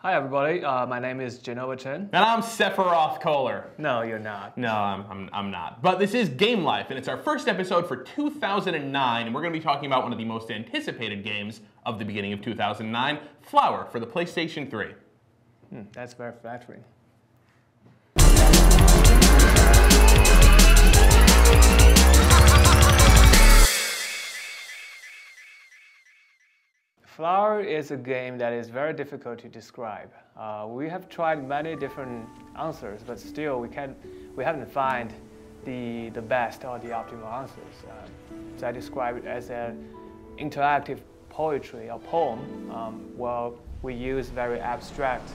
Hi everybody, my name is Genova Chen. And I'm Sephiroth Kohler. No, you're not. No, I'm not. But this is Game Life, and it's our first episode for 2009, and we're going to be talking about one of the most anticipated games of the beginning of 2009, Flower, for the PlayStation 3. That's very flattering. Flower is a game that is very difficult to describe. We have tried many different answers, but still we haven't found the best or the optimal answers. So I describe it as an interactive poetry or poem, where we use very abstract,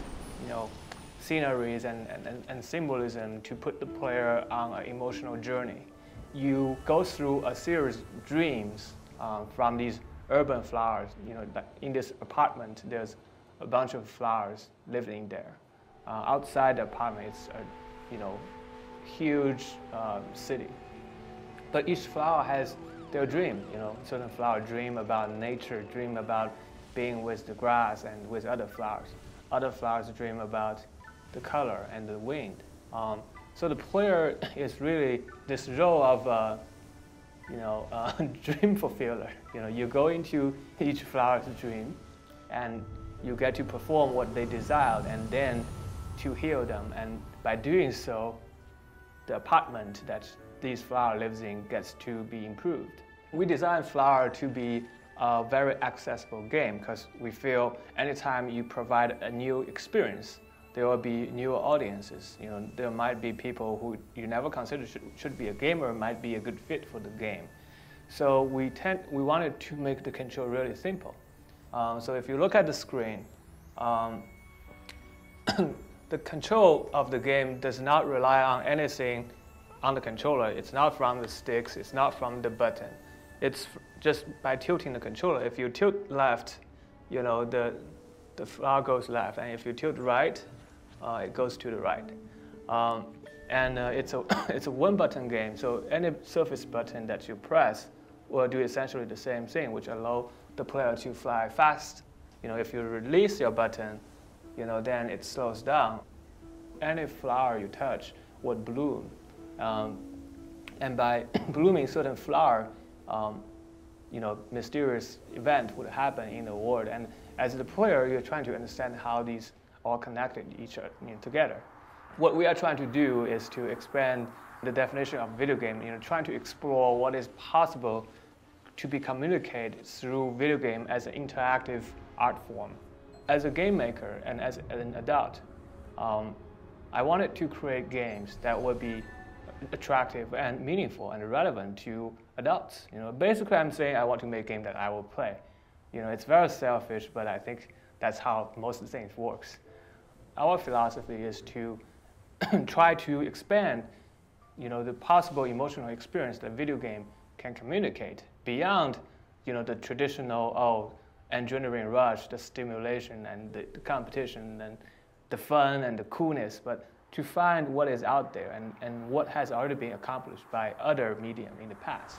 sceneries and symbolism to put the player on an emotional journey. You go through a series of dreams from these urban flowers. In this apartment, there's a bunch of flowers living there. Outside the apartment, it's a huge city. But each flower has their dream. Certain flowers dream about nature, dream about being with the grass and with other flowers. Other flowers dream about the color and the wind. So the player is really this role of dream fulfiller. You go into each flower's dream and you get to perform what they desired and then to heal them. And by doing so, the apartment that these flower lives in gets to be improved. We designed Flower to be a very accessible game because we feel anytime you provide a new experience, there will be new audiences. There might be people who you never considered should be a gamer, might be a good fit for the game. So we wanted to make the control really simple. So if you look at the screen, the control of the game does not rely on anything on the controller. It's not from the sticks, it's not from the button. It's just by tilting the controller. If you tilt left, the flower goes left, and if you tilt right, it goes to the right. It's a one-button game, so any surface button that you press will do essentially the same thing, which allow the player to fly fast. If you release your button, then it slows down. Any flower you touch would bloom, and by blooming certain flower, mysterious event would happen in the world. And as the player, you're trying to understand how these all connected each other together. What we are trying to do is to expand the definition of video game, trying to explore what is possible to be communicated through video game as an interactive art form. As a game maker and as an adult, I wanted to create games that would be attractive and meaningful and relevant to adults. Basically I'm saying I want to make a game that I will play. It's very selfish, but I think that's how most of the things works. Our philosophy is to try to expand, the possible emotional experience that video game can communicate beyond, the traditional adrenaline rush, the stimulation and the competition and the fun and the coolness, but to find what is out there and what has already been accomplished by other medium in the past.